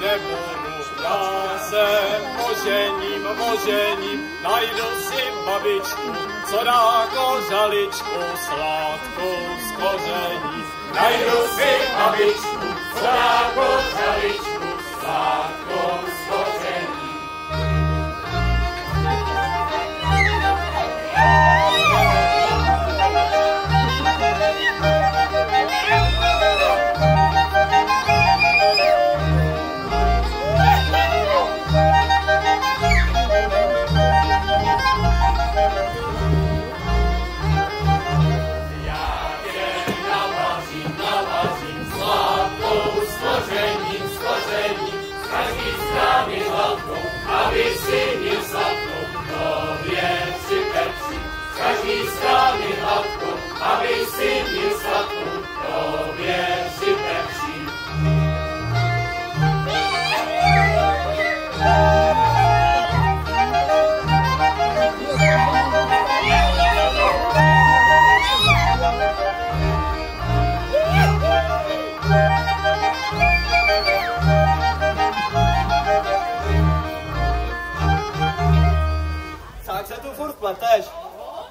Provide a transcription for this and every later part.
nebudu. Já se ožením, najdu si babičku, co dá kořaličku sladkou z koření. Najdu si babičku, co dá kořaličku sladkou z koření. Aby si měl sladkou, tobě připepří. Z každý strany hladkou, aby si měl sladkou, tobě připepří. Pleteš.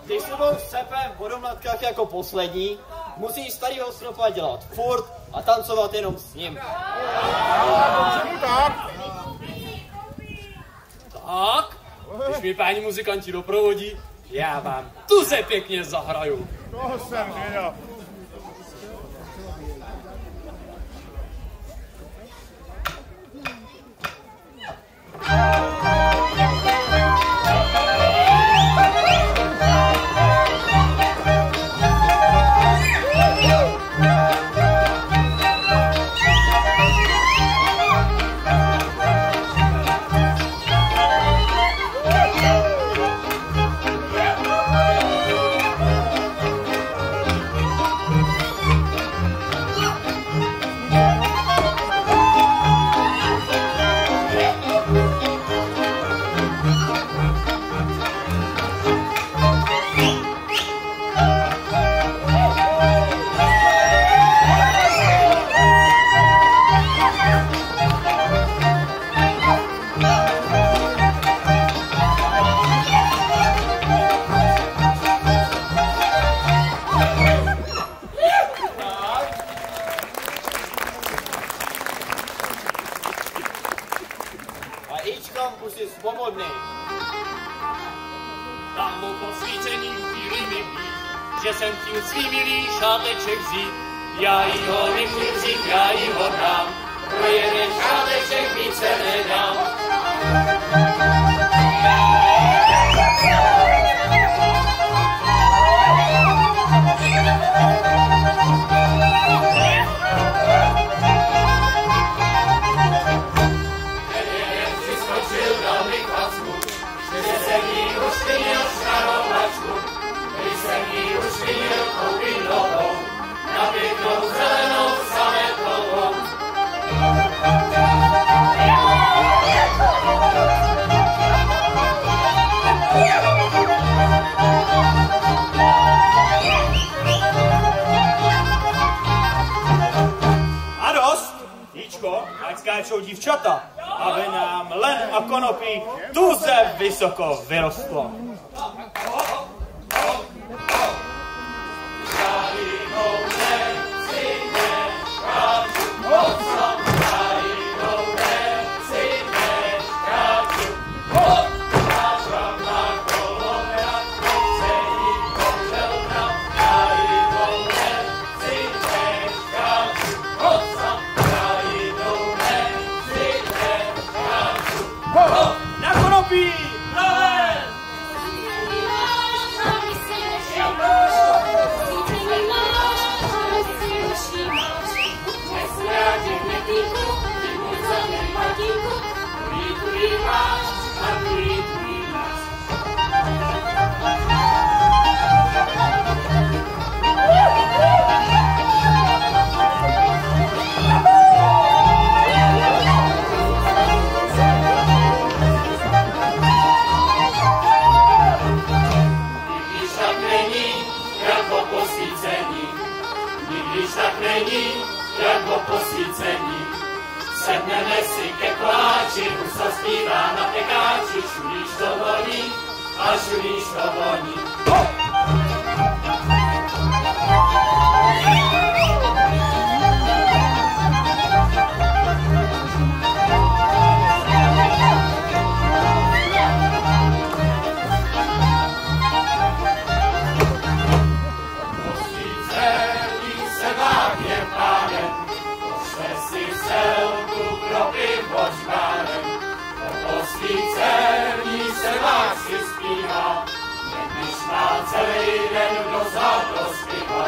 Když se budou s cepem v vodomlatkách jako poslední, musíš starýho stropa dělat furt a tancovat jenom s ním. Tak, když mi páni muzikanti doprovodí, já vám tuze pěkně zahraju. To jsem věděl. Že jsem chtěl svý milý šáteček vzít, já jí ho nechci vzít, já jí ho dám, pro jeden šáteček více nedám. Ten jeden přiskočil, dal mi klacku, že jsem jí uštinil starou mačku. Když jsem jí uštinil koupit nohou, na pěknou zelenou sametlovou. A dost, Jíčko, ať skáčou divčata, aby nám len a konopí tuze vysoko vyrostlo. Na konopí! sedneme si ke koláči, husa zpívá na pekáči, šulíš to voní a šulíš to voní. Celý den do zádu zpívá.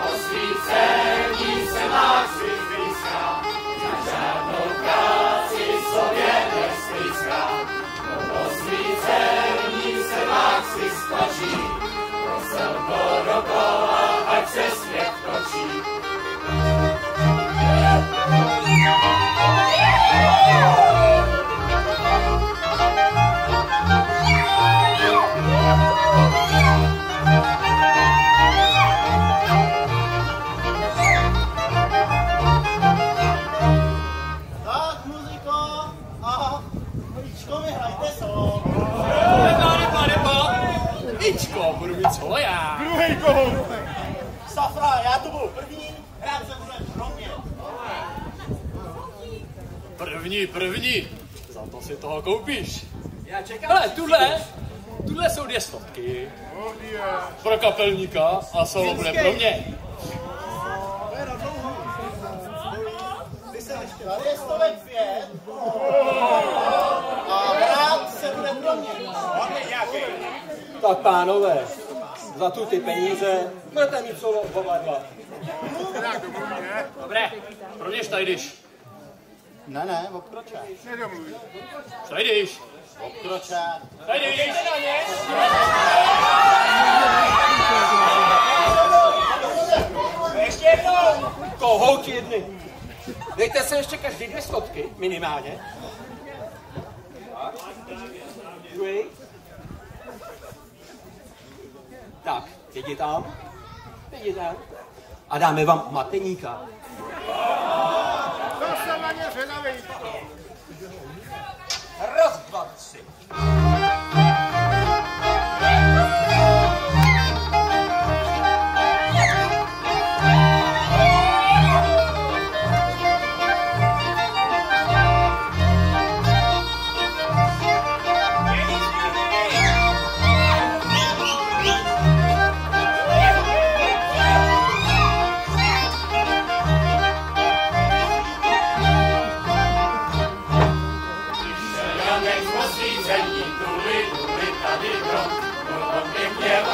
Osvícení se má blízká, na žádnou práci sobě nesklízká. Osvícení se vás si skočí, proselko dokola, ať se svět točí. Tak, muziko, a Ičko, vyhrajte solo. Neba. Ičko, budu mít solo já. Druhý gól. Safra, já to budu první, hrát se bude pro mě. První. Za to si toho koupíš. Já čekám. Hele, tuhle jsou 2 stovky. Pro kapelníka a solo bude pro mě. Ty se ještě na 2 stovek 5. A hrát se bude pro mě. Tak pánové, za tu ty peníze budete mít solo oba dva. Dobré, pro mě štajdeš. Ne, obkročák. Nedomluvíš. Štajdeš. Obkročák. Štajdeš. Ještě jednou! Kohouti jedny. Dejte se ještě každý 2 stovky, minimálně. Druhý. Tak, jdi tam. A dáme vám mateníka. To jsem na ně zvědavý. Raz, 2, 3.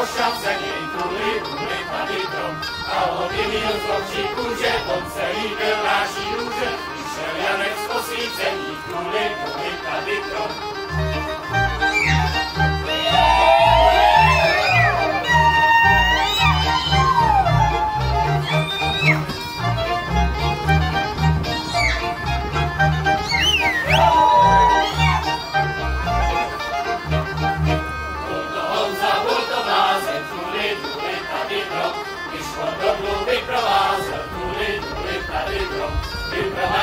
Ošacení, tuly, tady dom. A odjevil z očí kůže, on celý byl náší růže. Šel Janek z osvícení, tuly, tady dom. Vyprovázel tuly, tady dom. Vyprovázel